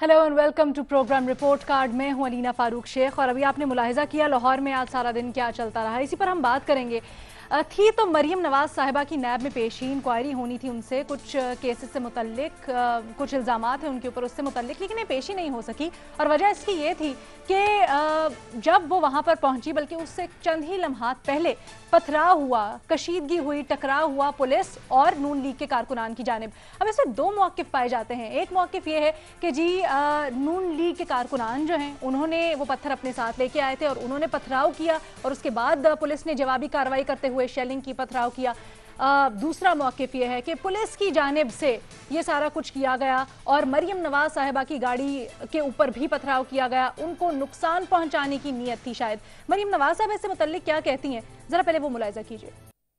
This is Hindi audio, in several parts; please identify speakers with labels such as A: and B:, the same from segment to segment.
A: Hello and welcome to program report card. में हूं अलीना फारूक शेख और अभी आपने मुलाहिजा किया लाहौर में आज सारा दिन क्या चलता रहा, इसी पर हम बात करेंगे। थी तो मरियम नवाज साहिबा की नैब में पेशी, इंक्वायरी होनी थी उनसे कुछ केसेस से मुतल्लिक, कुछ इल्ज़ामात हैं उनके ऊपर उससे मुतल्लिक, लेकिन ये पेशी नहीं हो सकी। और वजह इसकी ये थी कि जब वो वहाँ पर पहुँची बल्कि उससे चंद ही लम्हात पहले पथराव हुआ, कशीदगी हुई, टकराव हुआ पुलिस और नून लीग के कारकुनान की जानिब। अब इसमें दो मौक़िफ़ पाए जाते हैं। एक मौक़िफ़ ये है कि जी नून लीग के कारकुनान जो हैं उन्होंने वो पत्थर अपने साथ लेके आए थे और उन्होंने पथराव किया और उसके बाद पुलिस ने जवाबी कार्रवाई करते हुए शेलिंग की, पथराव किया। दूसरा मौक़िफ़ ये है कि पुलिस की जानिब से ये सारा कुछ किया गया और मरियम नवाज साहिबा की गाड़ी के ऊपर भी पथराव किया गया, उनको नुकसान पहुंचाने की नीयत थी शायद। मरियम नवाज साहिबा इससे मुतल्लिक क्या कहती हैं, जरा पहले वो मुलाहिजा कीजिए।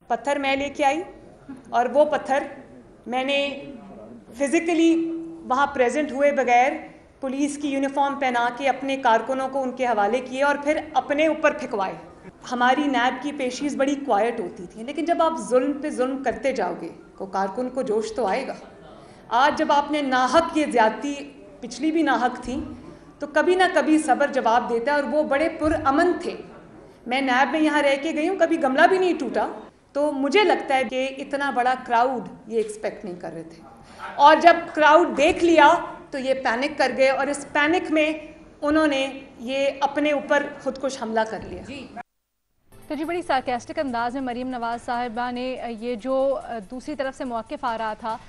B: पत्थर मैं लेके आई और वो पत्थर मैंने फिजिकली वहाँ प्रेजेंट हुए बगैर पुलिस की यूनिफॉर्म पहना के अपने कारकुनों को उनके हवाले किए और फिर अपने ऊपर फेंकवाए। हमारी नैब की पेशीज़ बड़ी क्वाइट होती थी, लेकिन जब आप जुल्म पे जुल्म करते जाओगे तो कारकुन को जोश तो आएगा। आज जब आपने नाहक ये ज़्यादती, पिछली भी नाहक थी, तो कभी ना कभी सब्र जवाब देता है और वो बड़े पुरअमन थे। मैं नैब में यहाँ रह के गई हूँ, कभी गमला भी नहीं टूटा, तो मुझे लगता है कि इतना बड़ा क्राउड ये एक्सपेक्ट नहीं कर रहे थे। और जब क्राउड देख लिया तो ये पैनिक कर गए और इस पैनिक में उन्होंने ये अपने ऊपर खुद कुछ हमला कर लिया।
A: तो जी बड़ी सार्केस्टिक अंदाज में मरियम नवाज साहिबा ने ये जो दूसरी तरफ से मौक़िफ़ आ रहा था,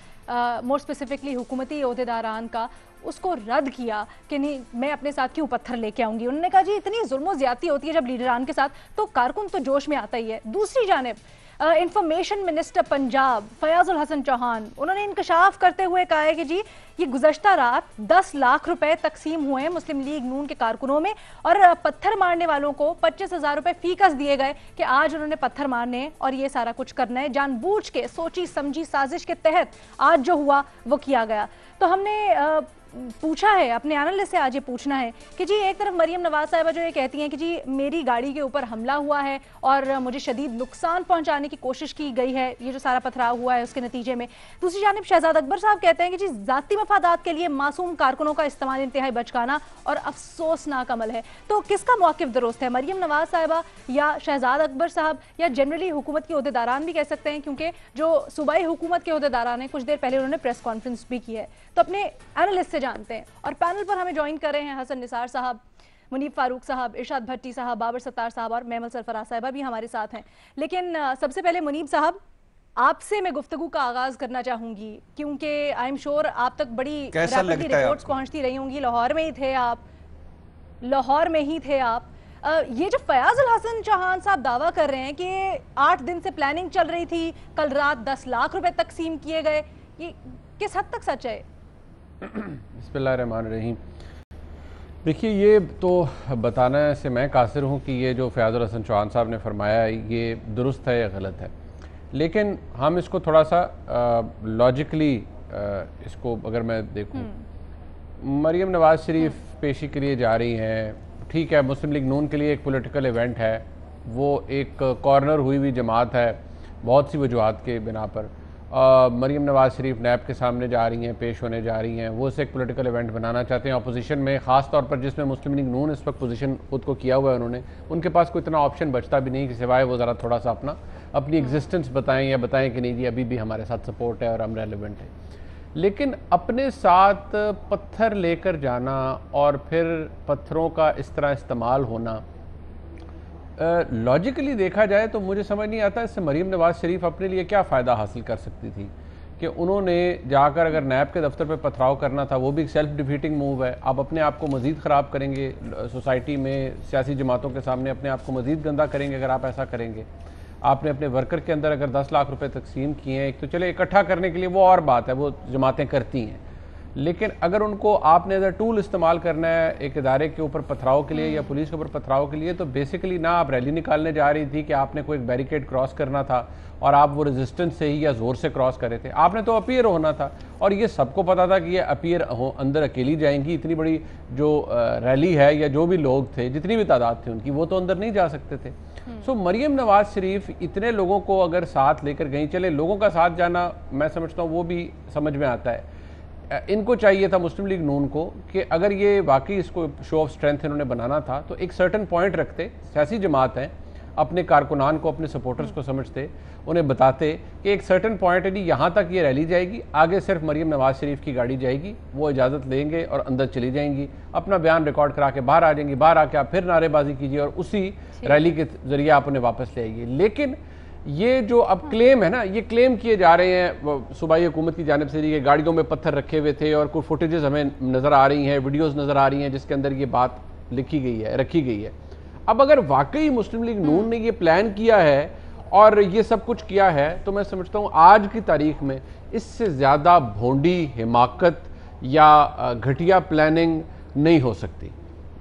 A: मोर स्पेसिफिकली हुकूमती ओहदेदारान का, उसको रद्द किया कि नहीं मैं अपने साथ क्यों पत्थर लेके आऊँगी। उन्होंने कहा जी इतनी जुल्म ज़्यादती होती है जब लीडरान के साथ तो कारकुन तो जोश में आता ही है। दूसरी जानिब इंफॉर्मेशन मिनिस्टर पंजाब फयाजुल हसन चौहान, उन्होंने इंकशाफ करते हुए कहा है कि जी ये गुज़श्ता रात 10 लाख रुपए तकसीम हुए हैं मुस्लिम लीग नून के कारकुनों में और पत्थर मारने वालों को 25,000 रुपए फीकस दिए गए कि आज उन्होंने पत्थर मारने और ये सारा कुछ करना है, जानबूझ के सोची समझी साजिश के तहत आज जो हुआ वो किया गया। तो हमने पूछा है अपने एनालिस्ट से, आज ये पूछना है कि जी एक तरफ मरियम नवाज साहिबा जो ये कहती हैं कि जी मेरी गाड़ी के ऊपर हमला हुआ है और मुझे शदीद नुकसान पहुंचाने की कोशिश की गई है, ये जो सारा पथराव हुआ है उसके नतीजे में। दूसरी जानिब शहजाद अकबर साहब कहते हैं कि जी जाती मफादात के लिए मासूम कारकुनों का इस्तेमाल इंतहाई बचकाना और अफसोसनाक अमल है। तो किसका मौक़िफ़ दुरुस्त है, मरियम नवाज साहिबा या शहजाद अकबर साहब या जनरली हुकूमत के ओहदेदारान भी कह सकते हैं, क्योंकि जो सूबाई हुकूमत के ओहदेदारान हैं कुछ देर पहले उन्होंने प्रेस कॉन्फ्रेंस भी की है। तो अपने एनालिस्ट से जानते हैं। और पैनल पर हमें ज्वाइन कर रहे हैं हसन निसार साहब, मुनीब फारूक साहब, इरशाद भट्टी साहब, बाबर सत्तार साहब और मेमल सरफराज साहिबा भी हमारे साथ हैं। लेकिन सबसे पहले मुनीब साहब आपसे मैं गुफ्तगू का आगाज करना चाहूंगी, क्योंकि आई एम श्योर आप तक बड़ी रैपिडली रिपोर्ट्स पहुंचती रही होंगी। लाहौर में ही थे आप, लाहौर में ही थे आप। ये जो फयाजुल हसन चौहान साहब दावा कर रहे हैं कि 8 दिन से प्लानिंग चल रही थी, कल रात 10 लाख रुपए तकसीम किए गए, ये किस हद तक सच है?
C: बिस्मिल्लाहिर्रहमानिर्रहीम। देखिए ये तो बताने से मैं कासिर हूँ कि ये जो फयाजुल हसन चौहान साहब ने फरमाया ये दुरुस्त है या गलत है, लेकिन हम इसको थोड़ा सा लॉजिकली इसको अगर मैं देखूँ, मरियम नवाज शरीफ पेशी के लिए जा रही हैं, ठीक है, मुस्लिम लीग नून के लिए एक पॉलिटिकल इवेंट है, वो एक कॉर्नर हुई हुई जमात है बहुत सी वजूहात के बिना पर। मरियम नवाज शरीफ नैब के सामने जा रही हैं, पेश होने जा रही हैं, वो उसे एक पॉलिटिकल इवेंट बनाना चाहते हैं अपोजिशन में, ख़ास तौर पर जिसमें मुस्लिम लीग नून इस वक्त पोजीशन खुद को किया हुआ है उन्होंने, उनके पास कोई इतना ऑप्शन बचता भी नहीं कि सिवाय वो ज़रा थोड़ा सा अपनी एग्जिस्टेंस बताएं या बताएं कि नहीं जी अभी भी हमारे साथ सपोर्ट है और हम रेलिवेंट हैं। लेकिन अपने साथ पत्थर लेकर जाना और फिर पत्थरों का इस तरह इस्तेमाल होना, लॉजिकली देखा जाए तो मुझे समझ नहीं आता इससे मरियम नवाज शरीफ अपने लिए क्या फ़ायदा हासिल कर सकती थी कि उन्होंने जाकर अगर नैब के दफ्तर पे पथराव करना था, वो भी एक सेल्फ डिफीटिंग मूव है। आप अपने आप को मज़ीद ख़राब करेंगे, सोसाइटी में सियासी जमातों के सामने अपने आप को मज़ीद गंदा करेंगे अगर आप ऐसा करेंगे। आपने अपने वर्कर के अंदर अगर 10 लाख रुपए तकसीम किए हैं, एक तो चले इकट्ठा करने के लिए वो और बात है, वो जमातें करती हैं, लेकिन अगर उनको आपने एज अ टूल इस्तेमाल करना है एक इदारे के ऊपर पथराव के लिए या पुलिस के ऊपर पथराव के लिए, तो बेसिकली ना आप रैली निकालने जा रही थी कि आपने कोई एक बैरिकेड क्रॉस करना था और आप वो रेजिस्टेंस से ही या ज़ोर से क्रॉस कर रहे थे, आपने तो अपीयर होना था। और ये सबको पता था कि ये अपीयर अंदर अकेली जाएंगी, इतनी बड़ी जो रैली है या जो भी लोग थे, जितनी भी तादाद थी उनकी, वो तो अंदर नहीं जा सकते थे। सो मरियम नवाज शरीफ इतने लोगों को अगर साथ लेकर गई, चले लोगों का साथ जाना मैं समझता हूँ वो भी समझ में आता है, इनको चाहिए था मुस्लिम लीग नून को कि अगर ये वाकई इसको शो ऑफ स्ट्रेंथ इन्होंने बनाना था तो एक सर्टन पॉइंट रखते, सियासी जमात हैं, अपने कारकुनान को, अपने सपोर्टर्स को समझते, उन्हें बताते कि एक सर्टन पॉइंट है जी, यहाँ तक ये रैली जाएगी, आगे सिर्फ मरीम नवाज शरीफ की गाड़ी जाएगी, वो इजाज़त लेंगे और अंदर चली जाएंगी, अपना बयान रिकॉर्ड करा के बाहर आ जाएंगी, बाहर आके आप फिर नारेबाजी कीजिए और उसी रैली के जरिए आप उन्हें वापस ले आइए। लेकिन ये जो अब क्लेम है ना, ये क्लेम किए जा रहे हैं सूबाई हुकूमत की जानिब से, ये गाड़ियों में पत्थर रखे हुए थे और कुछ फुटेजेस हमें नज़र आ रही हैं, वीडियोज़ नज़र आ रही हैं जिसके अंदर ये बात लिखी गई है, रखी गई है। अब अगर वाकई मुस्लिम लीग नून ने ये प्लान किया है और ये सब कुछ किया है, तो मैं समझता हूँ आज की तारीख में इससे ज़्यादा भोंडी हिमाकत या घटिया प्लानिंग नहीं हो सकती।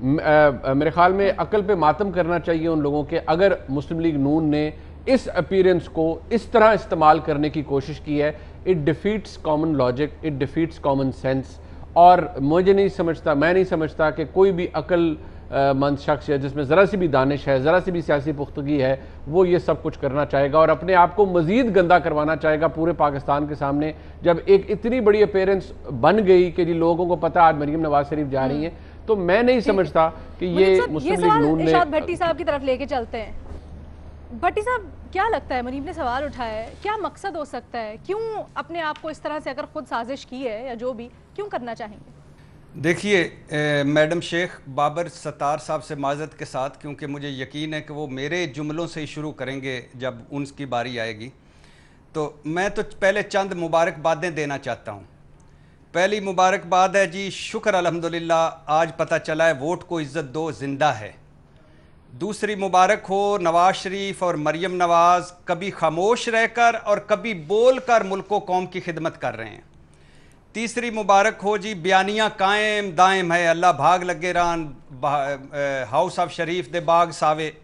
C: मेरे ख्याल में अकल पे मातम करना चाहिए उन लोगों के, अगर मुस्लिम लीग नून ने इस अपीयरेंस को इस तरह इस्तेमाल करने की कोशिश की है। It defeats common logic, it defeats common sense. और मुझे नहीं समझता, मैं नहीं समझता कि कोई भी अकल मंद शख्स है जिसमें ज़रा सी भी दानिश है, ज़रा सी भी सियासी पुख्तगी है, वो ये सब कुछ करना चाहेगा और अपने आप को मज़ीद गंदा करवाना चाहेगा पूरे पाकिस्तान के सामने। जब एक इतनी बड़ी अपीयरेंस बन गई कि जी लोगों को पता आज मरीम नवाज शरीफ जा रही हैं, तो मैं नहीं समझता कि ये मुस्लिम लीग नून ने।
A: इरशाद भट्टी साहब की तरफ लेके चलते हैं। भट्टी साहब, क्या लगता है, मरीम ने सवाल उठाया है, क्या मकसद हो सकता है, क्यों अपने आप को इस तरह से, अगर खुद साजिश की है या जो भी, क्यों करना चाहेंगे?
D: देखिए मैडम शेख बाबर सत्तार साहब से माजरत के साथ, क्योंकि मुझे यकीन है कि वो मेरे जुमलों से ही शुरू करेंगे जब उनकी बारी आएगी, तो मैं तो पहले चंद मुबारकबादें देना चाहता हूँ। पहली मुबारकबाद है जी, शुक्र अल्हम्दुलिल्लाह, आज पता चला है वोट को इज़्ज़त दो ज़िंदा है। दूसरी मुबारक हो नवाज शरीफ और मरीम नवाज कभी खामोश रहकर और कभी बोल कर मुल्क व कौम की खिदमत कर रहे हैं। तीसरी मुबारक हो जी, बयानियाँ कायम दायम है, अल्लाह भाग लगे रान, हाउस ऑफ शरीफ दे बाग सावे।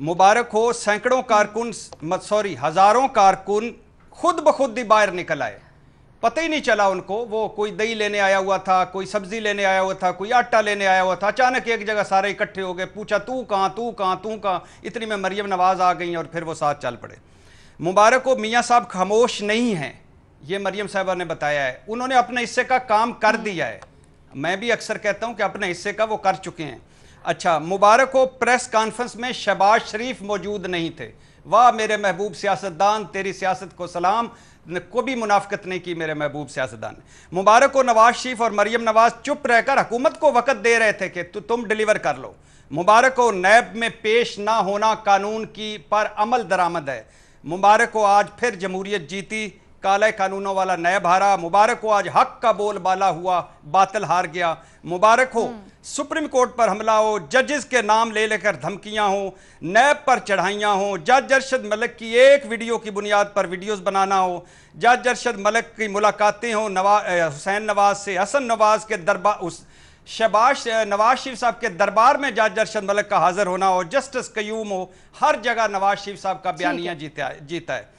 D: मुबारक हो सैकड़ों कारकुन, हज़ारों कारकुन खुद ब खुद ही बाहर निकल आए, पता ही नहीं चला उनको, वो कोई दही लेने आया हुआ था, कोई सब्जी लेने आया हुआ था, कोई आटा लेने आया हुआ था, अचानक एक जगह सारे इकट्ठे हो गए, पूछा तू कहाँ तू कहाँ तू कहाँ, इतनी में मरीम नवाज आ गई और फिर वो साथ चल पड़े। मुबारक हो मियाँ साहब खामोश नहीं हैं, ये मरीम साहबा ने बताया है, उन्होंने अपने हिस्से का काम कर दिया है। मैं भी अक्सर कहता हूँ कि अपने हिस्से का वो कर चुके हैं। अच्छा, मुबारक हो प्रेस कॉन्फ्रेंस में शहबाज शरीफ मौजूद नहीं थे। वाह मेरे महबूब सियासतदान, तेरी सियासत को सलाम, को भी मुनाफिकत नहीं की मेरे महबूब सियासतदान। मुबारक हो नवाज शरीफ और मरीम नवाज चुप रहकर हुकूमत को वक़्त दे रहे थे कि तुम डिलीवर कर लो। मुबारक हो नैब में पेश ना होना कानून की पर अमल दरामद है। मुबारक हो आज फिर जमहूरियत जीती, काले कानूनों वाला नैब हारा। मुबारक हो आज हक का बोलबाला हुआ, बातिल हार गया। मुबारक हो सुप्रीम कोर्ट पर हमला हो, जजेस के नाम ले लेकर धमकियां हो, नैब पर चढ़ाइयां हो, जज अरशद मलिक की एक वीडियो की बुनियाद पर वीडियोस बनाना हो, जज अरशद मलिक की मुलाकातें हो हुसैन नवाज से, हसन नवाज के दरबार, उस शहबाज नवाज शरीफ साहब के दरबार में जज अरशद मलिक का हाजिर होना हो, जस्टिस कयूम हो, हर जगह नवाज शरीफ साहब का बयानिया जीता है।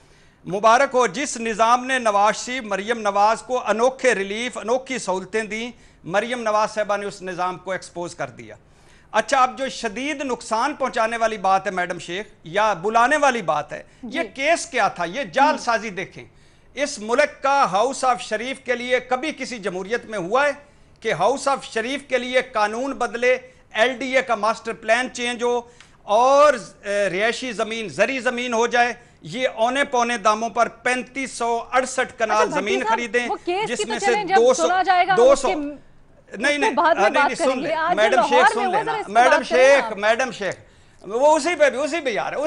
D: मुबारक हो जिस निज़ाम ने नवाज शरीफ मरीम नवाज को अनोखे रिलीफ, अनोखी सहूलतें दी, मरीम नवाज साहबा ने उस निज़ाम को एक्सपोज कर दिया। अच्छा, अब जो शदीद नुकसान पहुंचाने वाली बात है मैडम शेख, या बुलाने वाली बात है, ये केस क्या था, ये जालसाजी देखें। इस मुल्क का हाउस ऑफ शरीफ के लिए कभी किसी जमहूरियत में हुआ है कि हाउस ऑफ शरीफ के लिए कानून बदले, LDA का मास्टर प्लान चेंज हो और रिहायशी ज़मीन ज़री ज़मीन हो जाए? ये औने पौने दामों पर 3568 कनाल जमीन खरीदें, जिसमें से 200 नहीं सुन ले मैडम शेख, सुन लेना मैडम शेख, वो उसी पे आ रहा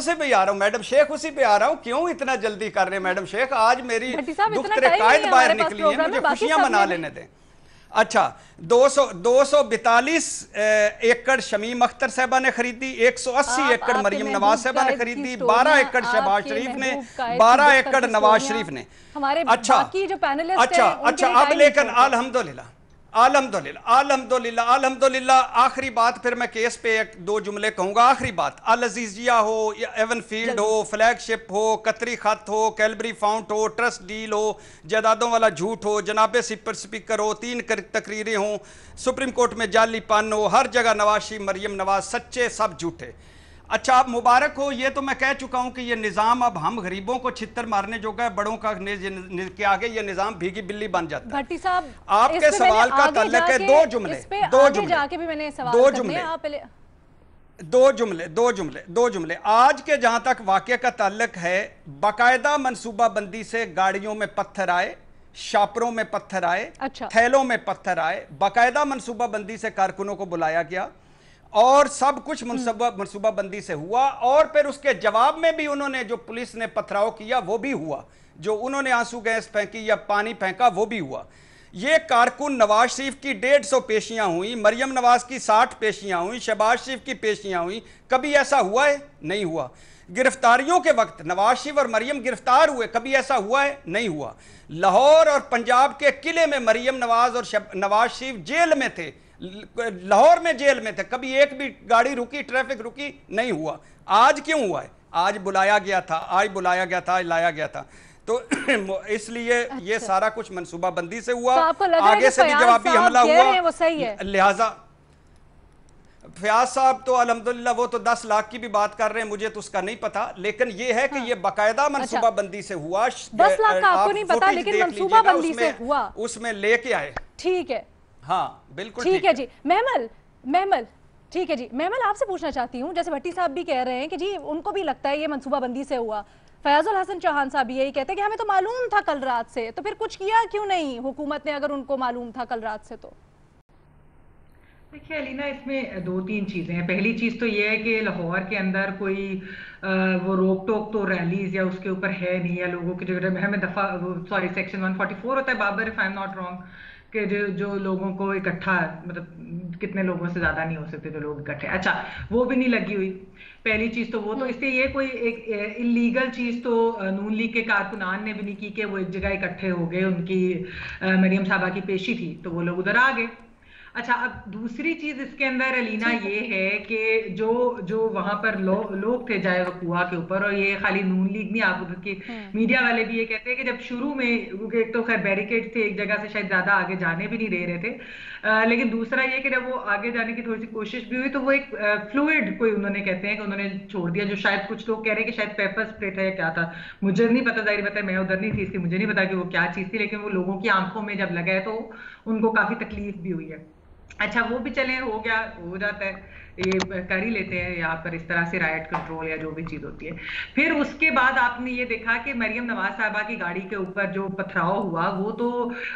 D: हूँ मैडम शेख, उसी पे आ रहा हूँ। क्यों इतना जल्दी कर रहे हैं मैडम शेख? आज मेरी दुख कायद बाहर निकली है, मुझे खुशियां मना लेने दें। अच्छा, 242 एकड़ शमीम अख्तर साहबा ने खरीदी, 180 एकड़ मरीम नवाज साहबा ने खरीदी, 12 एकड़ शहबाज शरीफ ने, 12 एकड़ नवाज शरीफ ने। अच्छा, अब लेकिन अल्हम्दुलिल्लाह आखिरी बात, फिर मैं केस पे एक दो जुमले कहूंगा। आखिरी बात, अल अजीजिया हो या एवन फील्ड हो, फ्लैगशिप हो, कतरी खत हो, कैलबरी फाउंट हो, ट्रस्ट डील हो, जायदादों वाला झूठ हो, जनाबे स्पीकर हो, 3 तकरीरें हो, सुप्रीम कोर्ट में जाली पान हो, हर जगह नवाज शरीफ मरीम नवाज, सच्चे सब झूठे। अच्छा, आप मुबारक हो। ये तो मैं कह चुका हूं कि ये निज़ाम अब हम गरीबों को छित्तर मारने जोगा है, बड़ों का के आगे ये निज़ाम भीगी बिल्ली बन जाता है।
A: भट्टी साहब,
D: आपके सवाल का ताल्लुक है दो जुमले
A: जाके भी मैंने सवाल करने हैं, आप पहले
D: दो जुमले। आज के जहां तक वाकये का ताल्लुक है, बाकायदा मनसूबाबंदी से गाड़ियों में पत्थर आए, शापरों में पत्थर आए,
A: अच्छा।
D: थैलों में पत्थर आए, बाकायदा मनसूबाबंदी से कारकुनों को बुलाया गया और सब कुछ मनसूबाबंदी से हुआ। और फिर उसके जवाब में भी उन्होंने जो पुलिस ने पथराव किया वो भी हुआ, जो उन्होंने आंसू गैस फेंकी या पानी फेंका वो भी हुआ। ये कारकुन नवाज शरीफ की 150 पेशियां हुई, मरियम नवाज की 60 पेशियां हुई, शहबाज शरीफ की पेशियां हुई। कभी ऐसा हुआ है? नहीं हुआ। गिरफ्तारियों के वक्त नवाज शरीफ और मरियम गिरफ्तार हुए, कभी ऐसा हुआ है? नहीं हुआ। लाहौर और पंजाब के किले में मरियम नवाज और नवाज शरीफ जेल में थे, लाहौर में जेल में थे, कभी एक भी गाड़ी रुकी, ट्रैफिक रुकी? नहीं हुआ। आज क्यों हुआ है? आज बुलाया गया था, आज लाया गया था। तो इसलिए ये सारा कुछ मनसूबाबंदी से हुआ।
A: तो आपको लग रहा है
D: आगे से भी जवाबी हमला हुआ,
A: वो सही है।
D: लिहाजा फयाज साहब तो अल्हम्दुलिल्लाह वो तो 10 लाख की भी बात कर रहे हैं, मुझे तो उसका नहीं पता, लेकिन ये है कि ये बाकायदा मनसूबाबंदी से हुआ।
A: 10 लाख का आपको नहीं पता, लेकिन मनसूबाबंदी से हुआ,
D: उसमें लेके आए।
A: ठीक है,
D: हाँ बिल्कुल
A: ठीक है जी। महमल ठीक है जी, महमल आपसे पूछना चाहती हूँ, जैसे भट्टी साहब भी कह रहे हैं कि जी उनको भी लगता है ये मनसूबाबंदी से हुआ, फयाजुल हसन चौहान साहब भी यही कहते हैं कि हमें तो मालूम था कल रात से, तो फिर कुछ किया क्यों नहीं हुकूमत ने, अगर उनको मालूम था कल रात से? तो
E: देखिए अलीना, इसमें 2-3 चीज़ें हैं। पहली चीज़ तो ये है कि लाहौर के अंदर कोई वो रोक टोक तो रैलीज या उसके ऊपर है नहीं, या लोगों की जो हमें सेक्शन 144 होता है बाबर, if I am not wrong, कि जो लोगों को इकट्ठा, मतलब कितने लोगों से ज्यादा नहीं हो सकते जो लोग इकट्ठे, अच्छा वो भी नहीं लगी हुई। पहली चीज तो वो, तो इससे ये कोई एक इलीगल चीज तो नून लीग के कारकुनान ने भी नहीं की कि वो एक जगह इकट्ठे हो गए, उनकी मरियम साहबा की पेशी थी तो वो लोग उधर आ गए। अच्छा, अब दूसरी चीज इसके अंदर अलीना ये है कि जो वहां पर लोग थे जाए वकुआ के ऊपर, और ये खाली नून लीग नहीं, आप उधर की मीडिया वाले भी ये कहते हैं कि जब शुरू में, एक तो खैर बैरिकेड थे, एक जगह से शायद ज्यादा आगे जाने भी नहीं दे रहे थे, लेकिन दूसरा ये कि जब वो आगे जाने की थोड़ी सी कोशिश भी हुई तो वो एक फ्लूइड कोई उन्होंने कहते हैं कि उन्होंने छोड़ दिया, जो शायद कुछ लोग कह रहे हैं कि शायद पेपर स्प्रे था या क्या था, मुझे नहीं पता, जाहिर पता है मैं उधर नहीं थी इसलिए मुझे नहीं पता कि वो क्या चीज थी, लेकिन वो लोगों की आंखों में जब लगा है तो उनको काफी तकलीफ भी हुई है। अच्छा, वो भी चले, हो गया, हो जाता है, ये कर ही लेते हैं यहाँ पर इस तरह से राइट कंट्रोल या जो भी चीज होती है। फिर उसके बाद आपने ये देखा कि मरियम नवाज साहबा की गाड़ी के ऊपर जो पथराव हुआ, वो तो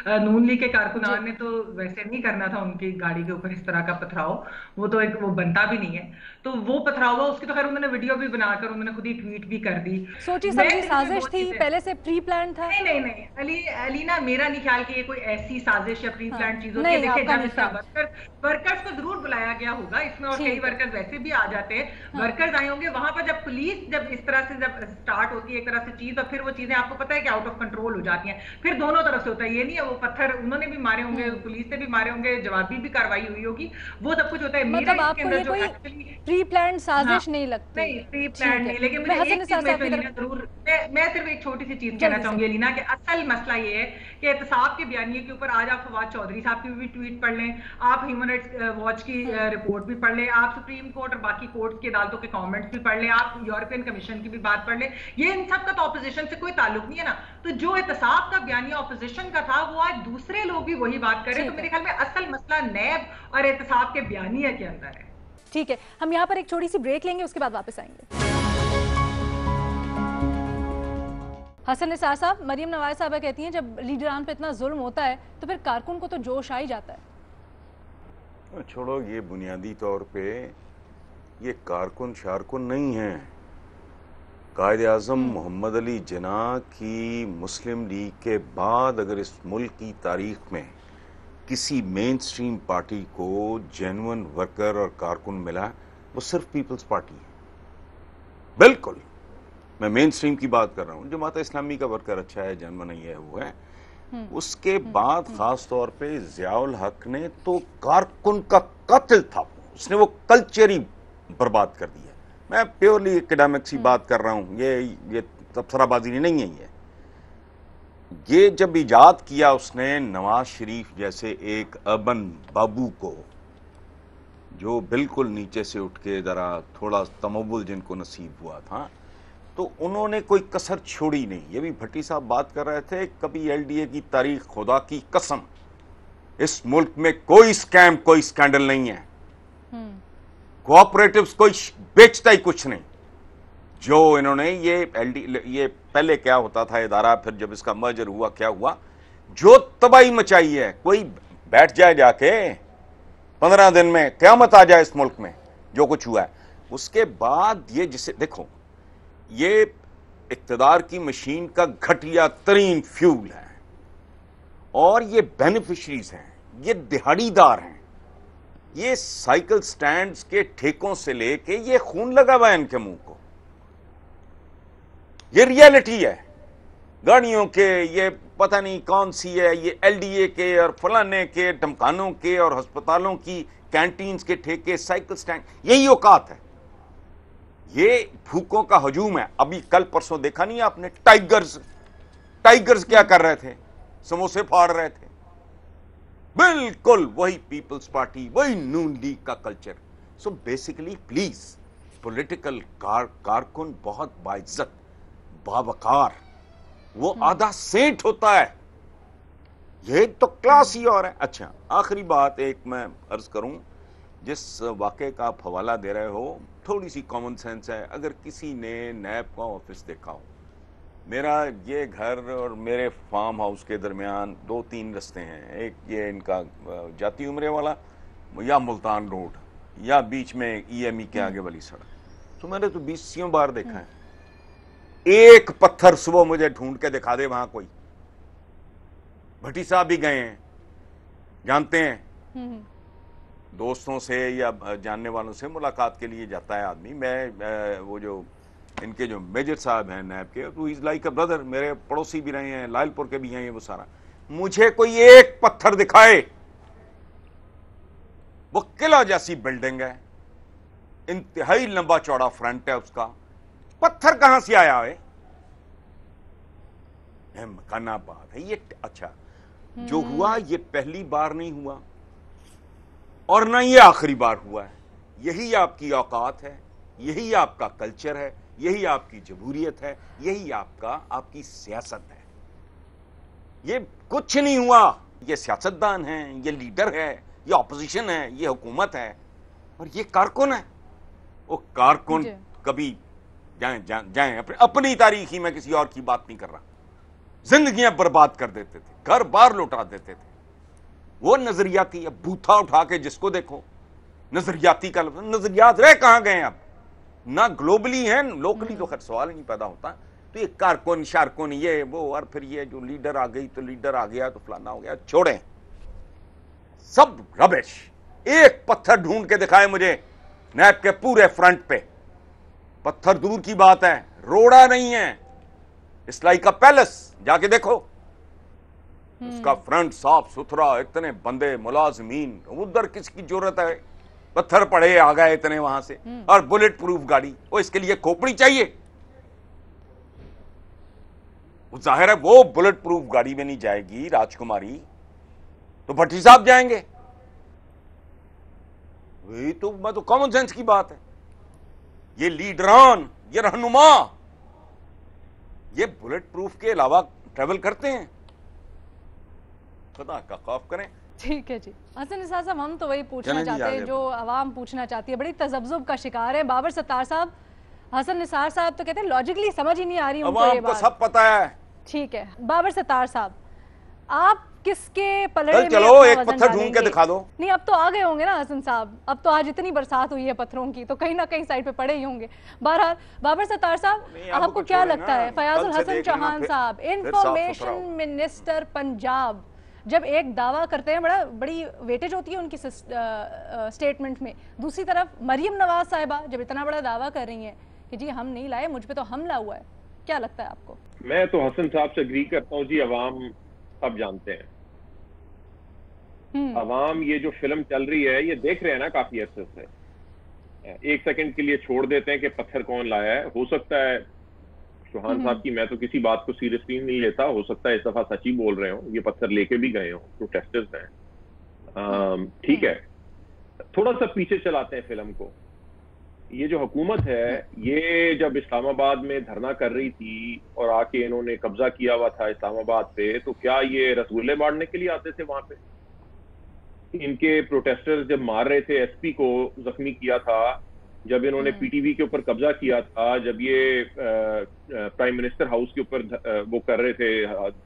E: नून लीग के कारकुनान ने तो वैसे नहीं करना था, उनकी गाड़ी के ऊपर इस तरह का पथराव, वो तो एक वो बनता भी नहीं है, तो वो पथराव हुआ, उसकी तो खैर उन्होंने वीडियो भी बनाकर उन्होंने खुद ही ट्वीट भी कर दी।
A: सोची समझी साजिश थी, पहले से प्री प्लान था?
E: नहीं अलीना, मेरा नहीं ख्याल कि ये कोई ऐसी साजिश या प्री प्लान चीज होती है। देखिए, जब वर्कर्स को जरूर बुलाया गया होगा इसमें, और कई वर्कर्स वैसे भी आ जाते हैं, वर्कर्स आए होंगे वहां पर, जब पुलिस जब इस तरह से जब स्टार्ट होती है एक तरह से चीज, और फिर वो चीजें आपको पता है कि आउट ऑफ कंट्रोल हो जाती हैं, फिर दोनों तरफ से होता है, ये नहीं है वो पत्थर उन्होंने भी मारे होंगे, पुलिस ने भी मारे होंगे, जवाबी भी कार्रवाई हुई होगी, वो सब कुछ होता है।
A: मतलब आपको ये कोई प्री प्लान साजिश नहीं लगती?
E: नहीं, प्री प्लान नहीं, लेकिन मुझे एक चीज जरूर, मैं सिर्फ एक छोटी सी चीज कहना चाहूंगी अलीना, कि असल मसला ये है कि एहतसाब के बयानिए के ऊपर आज आप फवाद चौधरी साहब की भी ट्वीट पढ़ लें, आप ह्यूमन राइट्स वॉच की रिपोर्ट भी पढ़ लें, आप सुप्रीम कोर्ट और बाकी कोर्ट की अदालतों के कमेंट्स भी पढ़ लें, आप यूरोपियन कमीशन की भी बात पढ़ लें, ये इन सब का तो ऑपोजिशन से कोई ताल्लुक नहीं है ना। तो जो एहतसाब का बयानिया ऑपोजिशन का था, वो आज दूसरे लोग भी वही बात कर रहे हैं, तो मेरे ख्याल में असल मसला नैब और एहतसाब के बयानिया के अंदर है।
A: ठीक है, हम यहाँ पर एक छोटी सी ब्रेक लेंगे, उसके बाद वापस आएंगे। हसन निसार साहब, मरियम नवाज साहबा कहती हैं जब लीडरान पे इतना जुल्म होता है तो फिर कारकुन को तो जोश आ ही जाता है।
F: छोड़ो, ये बुनियादी तौर पे ये कारकुन शारकुन नहीं है। कायद आज़म मोहम्मद अली जिन्ना की मुस्लिम लीग के बाद अगर इस मुल्क की तारीख में किसी मेन स्ट्रीम पार्टी को जेन्युइन वर्कर और कारकुन मिला, वो सिर्फ पीपल्स पार्टी है। बिल्कुल, मैं मेन स्ट्रीम की बात कर रहा हूँ। जमात इस्लामी का वर्कर अच्छा है, जेन्युइन नहीं है, वो है। उसके बाद खास तौर पे ज़ियाउल हक ने तो कारकुन का कातिल था, उसने वो कल्चर ही बर्बाद कर दिया। मैं प्योरली एकेडमिक्स की बात कर रहा हूँ, ये तबसराबाजी नहीं है। ये जब इजाद किया उसने नवाज शरीफ जैसे एक अर्बन बाबू को, जो बिल्कुल नीचे से उठ के ज़रा थोड़ा तमव्वुल जिनको नसीब हुआ था, तो उन्होंने कोई कसर छोड़ी नहीं। ये भी भट्टी साहब बात कर रहे थे, कभी एलडीए की तारीख, खुदा की कसम इस मुल्क में कोई स्कैम, कोई स्कैंडल नहीं है। कोऑपरेटिव्स कोई बेचता ही कुछ नहीं। जो इन्होंने ये पहले क्या होता था इदारा, फिर जब इसका मर्जर हुआ क्या हुआ, जो तबाही मचाई है, कोई बैठ जाए जाके 15 दिन में क़यामत आ जाए इस मुल्क में, जो कुछ हुआ है। उसके बाद ये जिसे देखो, ये इक़्तिदार की मशीन का घटिया तरीन फ्यूल है और ये बेनिफिशरीज हैं, ये दिहाड़ीदार हैं, ये साइकिल स्टैंड्स के ठेकों से लेके ये खून लगा हुआ है इनके मुंह को। ये रियलिटी है। गाड़ियों के ये पता नहीं कौन सी है, ये एलडीए के और फलाने के धमकानों के और अस्पतालों की कैंटीन्स के ठेके, साइकिल स्टैंड, यही औकात है। ये भूखों का हजूम है। अभी कल परसों देखा नहीं आपने, टाइगर्स क्या कर रहे थे, समोसे फाड़ रहे थे। बिल्कुल वही पीपल्स पार्टी, वही नून लीग का culture. So basically please, political कारकुन बहुत बाइज्जत, बावकार, वो आधा सेंट होता है, ये तो क्लास ही और है। अच्छा, आखिरी बात एक मैं अर्ज करूं, जिस वाक़े का आप हवाला दे रहे हो, थोड़ी सी कॉमन सेंस है। अगर किसी ने नैब का ऑफिस देखा हो, मेरा ये घर और मेरे फार्म हाउस के दरमियान 2-3 रास्ते हैं, एक ये इनका जाती उम्रे वाला या मुल्तान रोड या बीच में ईएमई के आगे वाली सड़क, तो मैंने तो 20 बार देखा है। एक पत्थर सुबह मुझे ढूंढ के दिखा दे वहां कोई। भट्टी साहब भी गए हैं, जानते हैं, दोस्तों से या जानने वालों से मुलाकात के लिए जाता है आदमी। मैं वो जो इनके जो मेजर साहब हैं नैब के, तो इज लाइक अ ब्रदर, मेरे पड़ोसी भी रहे हैं, लालपुर के भी हैं, ये वो सारा। मुझे कोई एक पत्थर दिखाए, वो किला जैसी बिल्डिंग है, इंतहाई लंबा चौड़ा फ्रंट है उसका, पत्थर कहां से आया है? मकाना बात है ये। अच्छा, जो हुआ ये पहली बार नहीं हुआ और ना ये आखिरी बार हुआ है। यही आपकी औकात है, यही आपका कल्चर है, यही आपकी जमहूरियत है, यही आपकी सियासत है। ये कुछ नहीं हुआ। ये सियासतदान हैं, ये लीडर है, ये ऑपोजिशन है, ये हुकूमत है, और ये कारकुन है। वो कारकुन कभी जाएं अपनी तारीख ही, मैं किसी और की बात नहीं कर रहा, जिंदगियां बर्बाद कर देते थे, घर बार लौटा देते थे। वो नजरियाती, अब बूथा उठा के जिसको देखो नजरियाती का, नजरियात रह कहां गए अब? ना ग्लोबली हैं, लोकली तो खैर सवाल ही नहीं पैदा होता। तो ये कारकुन शारकुन ये वो, और फिर ये जो लीडर आ गई तो लीडर आ गया तो फलाना हो गया, छोड़ें, सब रबिश। एक पत्थर ढूंढ के दिखाए मुझे नैब के पूरे फ्रंट पे। पत्थर दूर की बात है, रोड़ा नहीं है, इट्स लाइक अ पैलेस, जाके देखो उसका फ्रंट साफ सुथरा, इतने बंदे मुलाजमीन, उधर किसकी जरूरत है? पत्थर पड़े आ गए इतने वहां से, और बुलेट प्रूफ गाड़ी, वो इसके लिए खोपड़ी चाहिए? जाहिर है वो बुलेट प्रूफ गाड़ी में नहीं जाएगी राजकुमारी, तो भट्टी साहब जाएंगे। वही तो मैं तो कॉमन सेंस की बात है। ये लीडरान, ये रहनुमा, ये बुलेट प्रूफ के अलावा ट्रेवल करते हैं? खुदा का खौफ करें।
A: ठीक है जी। हसन निसार साहब, हम तो वही पूछना चाहते हैं जो आवाम पूछना चाहती है, बड़ी तजब्जुब का शिकार है। बाबर सत्तार साहब, हसन निसार साहब तो कहते हैं लॉजिकली समझ ही नहीं आ रही उनको ये बात।
F: सब पता है।
A: ठीक है, बाबर सत्तार साहब, आप किसके पलड़े में
F: चलो एक पत्थर ढूंढ के दिखा दो।
A: नहीं, अब तो आ गए होंगे ना हसन साहब, अब तो आज इतनी बरसात हुई है पत्थरों की, तो कहीं ना कहीं साइड पे पड़े ही होंगे। बहरहाल बाबर सत्तार साहब, आपको क्या लगता है, फयाजुल हसन चौहान साहब, इंफॉर्मेशन मिनिस्टर पंजाब, जब एक दावा करते हैं, बड़ी वेटेज होती है उनकी स्टेटमेंट में, दूसरी तरफ मरियम नवाज साहिबा जब इतना बड़ा दावा कर रही हैं कि जी हम नहीं लाए, मुझ पे तो हमला हुआ है, क्या लगता है आपको?
G: मैं तो हसन साहब से एग्री करता हूँ जी। अवाम सब जानते हैं, अवाम ये जो फिल्म चल रही है ये देख रहे हैं ना काफी अरसे से। एक सेकंड के लिए छोड़ देते हैं कि पत्थर कौन लाया है। हो सकता है चौहान साहब की, मैं तो किसी बात को सीरियसली नहीं लेता, हो सकता है इस दफा सच ही बोल रहे हो, ये पत्थर लेके भी गए हो, प्रोटेस्टर्स हैं, ठीक है। थोड़ा सा पीछे चलाते हैं फिल्म को। ये जो हुकूमत है, ये जब इस्लामाबाद में धरना कर रही थी और आके इन्होंने कब्जा किया हुआ था इस्लामाबाद पे, तो क्या ये रसगुल्ले बांटने के लिए आते थे वहां पे? इनके प्रोटेस्टर्स जब मार रहे थे, एसपी को जख्मी किया था, जब इन्होंने पीटीवी के ऊपर कब्जा किया था, जब ये प्राइम मिनिस्टर हाउस के ऊपर वो कर रहे थे,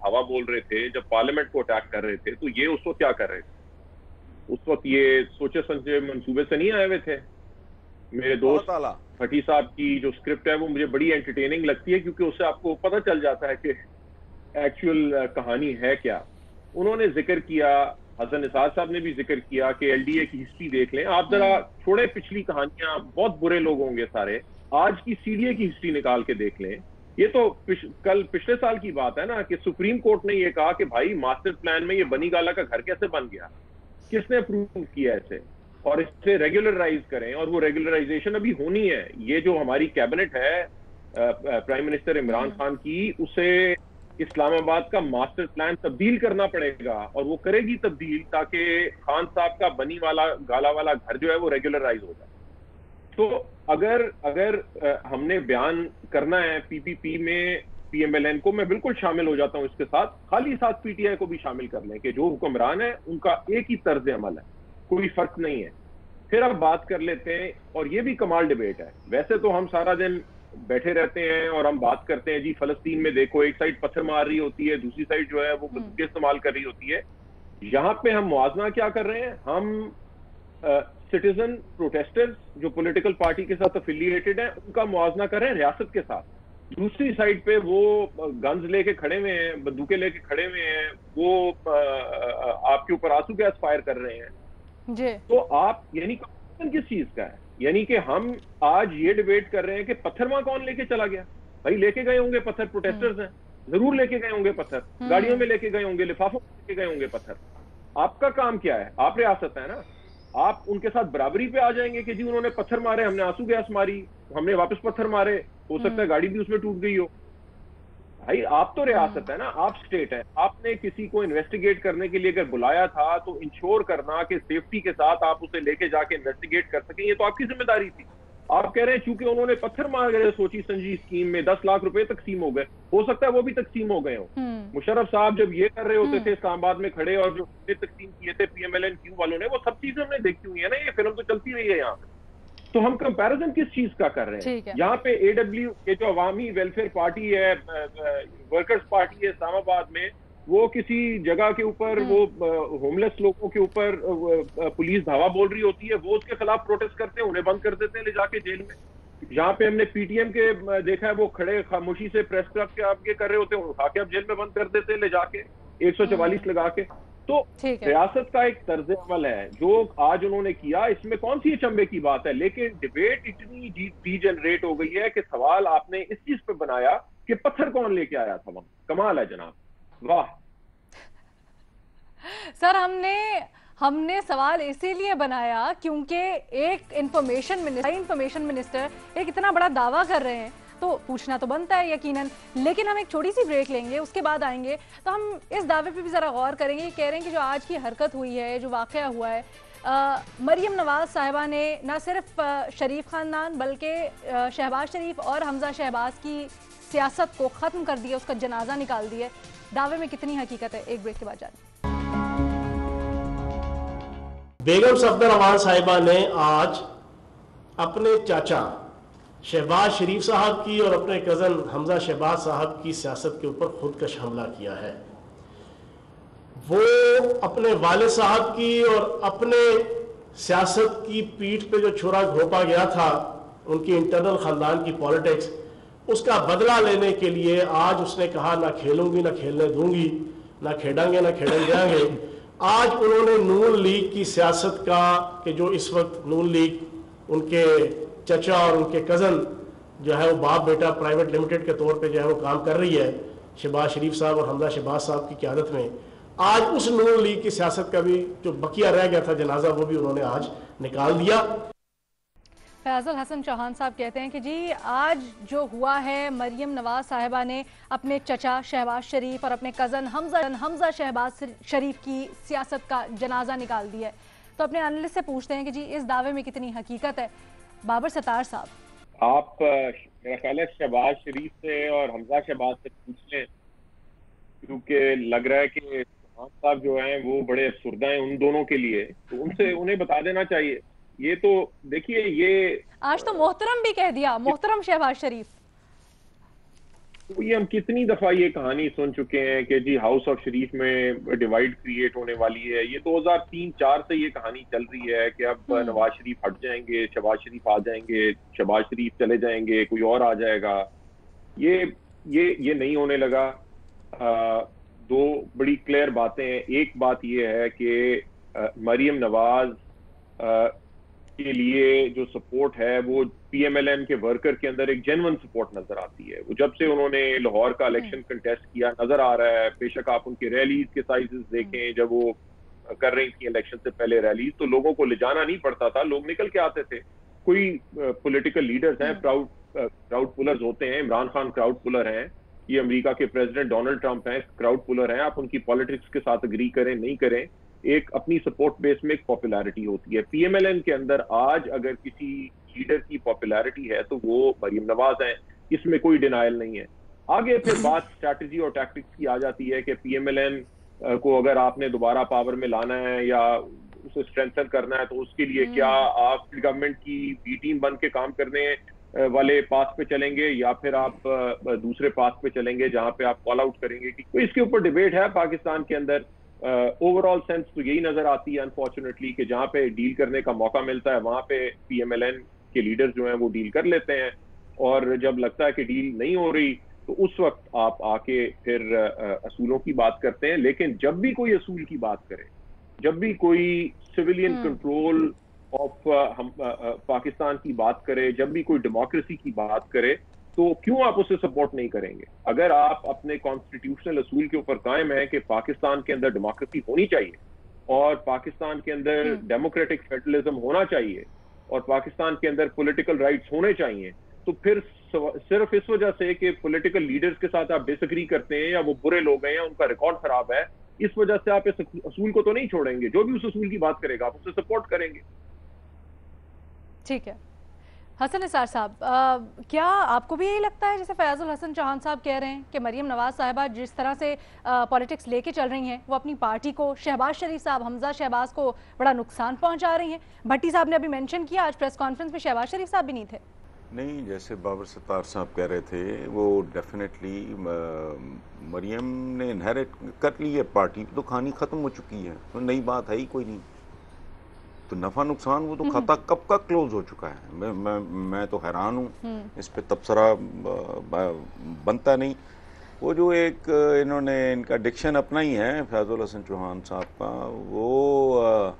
G: हवा बोल रहे थे, जब पार्लियामेंट को अटैक कर रहे थे, तो ये उस वक्त क्या कर रहे थे? उस वक्त ये सोचे समझे मंसूबे से नहीं आए हुए थे। मेरे दोस्त भट्टी साहब की जो स्क्रिप्ट है वो मुझे बड़ी एंटरटेनिंग लगती है, क्योंकि उससे आपको पता चल जाता है कि एक्चुअल कहानी है क्या। उन्होंने जिक्र किया, हसन निसार साहब ने भी जिक्र किया कि एलडीए की हिस्ट्री देख लें आप जरा, छोड़े पिछली कहानियां, बहुत बुरे लोग होंगे सारे, आज की सीडीए की हिस्ट्री निकाल के देख लें। ये तो कल पिछले साल की बात है ना कि सुप्रीम कोर्ट ने ये कहा कि भाई मास्टर प्लान में ये बनीगाला का घर कैसे बन गया, किसने अप्रूव किया इसे, और इसे रेगुलराइज करें, और वो रेगुलराइजेशन अभी होनी है। ये जो हमारी कैबिनेट है प्राइम मिनिस्टर इमरान खान की, उसे इस्लामाबाद का मास्टर प्लान तब्दील करना पड़ेगा, और वो करेगी तब्दील ताकि खान साहब का बनी वाला गाला वाला घर जो है वो रेगुलराइज हो जाए। तो अगर हमने बयान करना है पीपीपी में पीएमएलएन को, मैं बिल्कुल शामिल हो जाता हूं इसके साथ, खाली साथ पीटीआई को भी शामिल कर लें कि जो हुक्मरान है उनका एक ही तर्ज अमल है, कोई फर्क नहीं है। फिर अब बात कर लेते हैं, और ये भी कमाल डिबेट है। वैसे तो हम सारा दिन बैठे रहते हैं और हम बात करते हैं जी फलस्तीन में देखो, एक साइड पत्थर मार रही होती है, दूसरी साइड जो है वो बंदूकें इस्तेमाल कर रही होती है। यहाँ पे हम मुआवजा क्या कर रहे हैं? हम सिटीजन प्रोटेस्टर्स जो पॉलिटिकल पार्टी के साथ अफिलिएटेड हैं उनका मुआवजा कर रहे हैं रियासत के साथ। दूसरी साइड पे वो गन्स लेके खड़े हुए हैं, बंदूकें लेके खड़े हुए हैं, वो आपके ऊपर आंसू गैस फायर कर रहे हैं जी। तो आप यानी कंपैरिजन किस चीज का है? यानी कि हम आज ये डिबेट कर रहे हैं कि पत्थर वहां कौन लेके चला गया? भाई लेके गए होंगे पत्थर, प्रोटेस्टर्स हैं, जरूर लेके गए होंगे पत्थर, गाड़ियों में लेके गए होंगे, लिफाफों में लेके गए होंगे पत्थर। आपका काम क्या है? आप रियासत है ना, आप उनके साथ बराबरी पे आ जाएंगे कि जी उन्होंने पत्थर मारे, हमने आंसू गैस मारी, हमने वापस पत्थर मारे, हो सकता है गाड़ी भी उसमें टूट गई हो। भाई आप तो रियासत है ना, आप स्टेट है। आपने किसी को इन्वेस्टिगेट करने के लिए अगर बुलाया था तो इंश्योर करना कि सेफ्टी के साथ आप उसे लेके जाके इन्वेस्टिगेट कर सकें, ये तो आपकी जिम्मेदारी थी। आप कह रहे हैं चूंकि उन्होंने पत्थर मार गए सोची समझी स्कीम में 10 लाख रुपए तकसीम हो गए, हो सकता है वो भी तकसीम हो गए हो। मुशर्रफ साहब जब ये कर रहे होते थे इस्लामाबाद में खड़े, और जो तकसीम किए थे पीएमएलएन क्यू वालों ने, वो सब चीजें हमने देखी हुई है ना, ये फिल्म तो चलती रही है यहाँ। तो हम कंपैरिजन किस चीज का कर रहे हैं? यहाँ पे एडब्ल्यू ये जो अवामी वेलफेयर पार्टी है, वर्कर्स पार्टी है इस्लामाबाद में, वो किसी जगह के ऊपर वो होमलेस लोगों के ऊपर पुलिस धावा बोल रही होती है, वो उसके खिलाफ प्रोटेस्ट करते हैं, उन्हें बंद कर देते हैं ले जाके जेल में। जहाँ पे हमने पीटीएम के देखा है वो खड़े खामोशी से प्रेस क्लब के आगे कर रहे होते हैं, उठा के अब जेल में बंद कर देते हैं ले जाके 144 लगा के। तो रियासत का एक तर्ज अमल है जो आज उन्होंने किया, इसमें कौन सी चंबे की बात है। लेकिन डिबेट इतनी डीजेनरेट हो गई है कि सवाल आपने इस चीज पे बनाया कि पत्थर कौन लेके आया था वहां। कमाल है जनाब, वाह।
A: सर हमने सवाल इसीलिए बनाया क्योंकि एक इंफॉर्मेशन मिनिस्टर एक इतना बड़ा दावा कर रहे हैं तो पूछना तो बनता है यकीनन। लेकिन हम एक छोटी सी ब्रेक लेंगे, उसके बाद आएंगे तो हम इस दावे पे भी ज़रा गौर करेंगे। कह रहे हैं कि जो आज की हरकत हुई है, जो वाक़या हुआ है, मरियम नवाज़ साहिबा ने न सिर्फ शरीफ ख़ानदान बल्कि शहबाज शरीफ और हमज़ा शहबाज की सियासत को ख़त्म कर दिया, उसका जनाजा निकाल दिया। दावे में कितनी हकीकत है, एक ब्रेक के बाद जाने।
H: बेगम सफदर अमान साहिबा ने आज अपने चाचा शहबाज शरीफ साहब की और अपने कज़न हमज़ा शहबाज साहब की सियासत के ऊपर खुदकश हमला किया है। वो अपने वालिद साहब की और अपने सियासत की पीठ पे जो छुरा घोंपा गया था, उनकी इंटरनल ख़ानदान की पॉलिटिक्स, उसका बदला लेने के लिए आज उसने कहा ना खेलूंगी ना खेलने दूंगी, ना खेलेंगे ना खेलने देंगे। आज उन्होंने नून लीग की सियासत का कि जो इस वक्त नून लीग उनके चचा और उनके कज़न जो है वो बाप बेटा प्राइवेट लिमिटेड के तौर पे जो है वो काम कर रही है, शहबाज शरीफ साहब और हमज़ा शहबाज साहब की क़यादत में, आज उस नून लीग की सियासत का भी जो बकिया रह गया था जनाजा, वो भी उन्होंने आज निकाल दिया।
A: फैज़ल हसन चौहान साहब कहते हैं कि जी आज जो हुआ है, मरियम नवाज़ साहिबा ने अपने चचा शहबाज शरीफ और अपने कज़न हमज़ा शहबाज शरीफ की सियासत का जनाजा निकाल दिया है। तो अपने एनालिस्ट से पूछते हैं कि जी इस दावे में कितनी हकीकत है। बाबर सत्तार साहब,
G: आप मेरा ख्याल है शहबाज शरीफ से और हमजा शहबाज से पूछ लें, क्योंकि लग रहा है कि चौहान साहब जो हैं वो बड़े अफसुर्दा हैं उन दोनों के लिए, तो उनसे उन्हें बता देना चाहिए। ये तो देखिए, ये
A: आज तो मोहतरम भी कह दिया, मोहतरम शहबाज शरीफ।
G: तो ये हम कितनी दफा ये कहानी सुन चुके हैं कि जी हाउस ऑफ शरीफ में डिवाइड क्रिएट होने वाली है। ये 2003-04 से ये कहानी चल रही है कि अब नवाज शरीफ हट जाएंगे, शहबाज शरीफ आ जाएंगे, शहबाज शरीफ चले जाएंगे, कोई और आ जाएगा। ये नहीं होने लगा। दो बड़ी क्लियर बातें हैं। एक बात ये है कि मरियम नवाज के लिए जो सपोर्ट है वो पीएमएलएन के वर्कर के अंदर एक जेन्युइन सपोर्ट नजर आती है। वो जब से उन्होंने लाहौर का इलेक्शन कंटेस्ट किया नजर आ रहा है। बेशक आप उनके रैलीज के साइजेस देखें, जब वो कर रही थी इलेक्शन से पहले रैलीज, तो लोगों को ले जाना नहीं पड़ता था, लोग निकल के आते थे। कोई पॉलिटिकल लीडर्स हैं, क्राउड पुलर्स होते हैं। इमरान खान क्राउड पुलर हैं, ये अमेरिका के प्रेसिडेंट डोनाल्ड ट्रंप हैं, क्राउड पुलर हैं। आप उनकी पॉलिटिक्स के साथ अग्री करें नहीं करें, एक अपनी सपोर्ट बेस में एक पॉपुलैरिटी होती है। पीएमएलएन के अंदर आज अगर किसी लीडर की पॉपुलैरिटी है तो वो मरियम नवाज है, इसमें कोई डिनायल नहीं है। आगे फिर बात स्ट्रैटेजी और टैक्टिक्स की आ जाती है कि पीएमएलएन को अगर आपने दोबारा पावर में लाना है या उसे स्ट्रेंथन करना है, तो उसके लिए क्या आप गवर्नमेंट की बी टीम बन के काम करने वाले पाथ पे चलेंगे या फिर आप दूसरे पाथ पे चलेंगे जहां पे आप कॉल आउट करेंगे। तो इसके ऊपर डिबेट है पाकिस्तान के अंदर। ओवरऑल सेंस तो यही नजर आती है अनफॉर्चुनेटली कि जहां पे डील करने का मौका मिलता है वहां पे पीएमएलएन के लीडर्स जो हैं वो डील कर लेते हैं, और जब लगता है कि डील नहीं हो रही तो उस वक्त आप आके फिर असूलों की बात करते हैं। लेकिन जब भी कोई असूल की बात करे, जब भी कोई सिविलियन कंट्रोल ऑफ पाकिस्तान की बात करे, जब भी कोई डेमोक्रेसी की बात करे, तो क्यों आप उसे सपोर्ट नहीं करेंगे? अगर आप अपने कॉन्स्टिट्यूशनल असूल के ऊपर कायम है कि पाकिस्तान के अंदर डेमोक्रेसी होनी चाहिए और पाकिस्तान के अंदर डेमोक्रेटिक फेडरलिज्म होना चाहिए और पाकिस्तान के अंदर पॉलिटिकल राइट्स होने चाहिए, तो फिर सिर्फ इस वजह से कि पॉलिटिकल लीडर्स के साथ आप डिसएग्री करते हैं या वो बुरे लोग हैं या उनका रिकॉर्ड खराब है, इस वजह से आप इस असूल को तो नहीं छोड़ेंगे। जो भी उस असूल की बात करेगा आप उसे सपोर्ट करेंगे।
A: ठीक है। हसन निसार साहब, क्या आपको भी यही लगता है जैसे फयाजुल हसन चौहान साहब कह रहे हैं कि मरियम नवाज साहिबा जिस तरह से पॉलिटिक्स लेके चल रही हैं वो अपनी पार्टी को, शहबाज शरीफ साहब, हमजा शहबाज को बड़ा नुकसान पहुंचा रही हैं? भट्टी साहब ने अभी मेंशन किया आज प्रेस कॉन्फ्रेंस में शहबाज शरीफ साहब भी नहीं थे।
F: नहीं, जैसे बाबर सत्तार साहब कह रहे थे वो डेफिनेटली मरियम ने इनहेरिट कर ली है पार्टी, तो कहानी ख़त्म हो चुकी है, तो नई बात है ही कोई नहीं। तो नफा नुकसान वो तो खाता कब का क्लोज हो चुका है। मैं तो हैरान हूँ, इस पे तबसरा बनता नहीं। वो जो एक इन्होंने इनका डिक्शन अपना ही है फयाजुल हसन चौहान साहब का, वो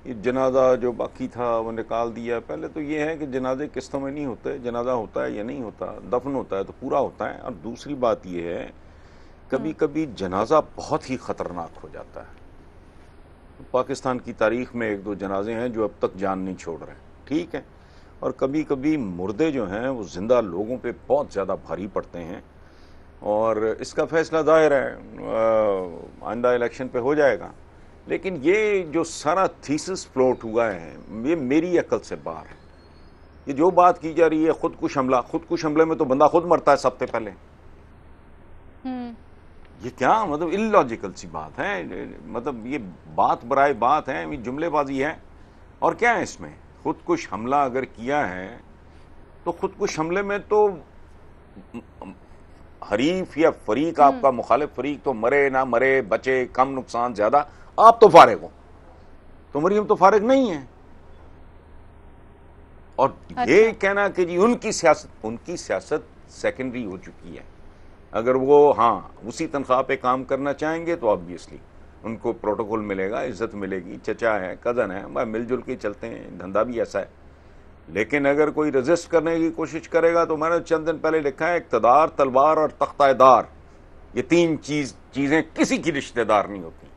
F: जनाजा जो बाकी था वो निकाल दिया। पहले तो ये है कि जनाजे किस्तों में नहीं होते, जनाजा होता है या नहीं होता, दफन होता है तो पूरा होता है। और दूसरी बात ये है कभी कभी जनाजा बहुत ही ख़तरनाक हो जाता है। पाकिस्तान की तारीख में एक दो जनाजे हैं जो अब तक जान नहीं छोड़ रहे, ठीक है। और कभी कभी मुर्दे जो हैं वो जिंदा लोगों पे बहुत ज़्यादा भारी पड़ते हैं, और इसका फैसला दायर है आइंदा इलेक्शन पे हो जाएगा। लेकिन ये जो सारा थीसिस फ्लोट हुआ है ये मेरी अकल से बाहर है। ये जो बात की जा रही है खुदकुश हमला, खुदकुश हमले में तो बंदा खुद मरता है सबसे पहले। ये क्या मतलब इलॉजिकल सी बात है, मतलब ये बात बराए बात है, ये जुमलेबाजी है। और क्या है इसमें? खुदकुश हमला अगर किया है तो खुदकुश हमले में तो हरीफ या फरीक, आपका मुखालिफ फरीक तो मरे ना मरे, बचे कम नुकसान ज्यादा, आप तो फारिग हो, तो मरियम तो फारिग नहीं है। और ये कहना कि जी उनकी सियासत सेकेंडरी हो चुकी है। अगर वो उसी तनख्वाह पे काम करना चाहेंगे तो ऑब्वियसली उनको प्रोटोकॉल मिलेगा, इज्जत मिलेगी, चचा है, कज़न है, भाई मिलजुल के चलते हैं, धंधा भी ऐसा है। लेकिन अगर कोई रेजिस्ट करने की कोशिश करेगा तो मैंने चंद दिन पहले लिखा है इक़्तिदार, तलवार और तख्तादार, ये तीन चीज़ें किसी की रिश्तेदार नहीं होती।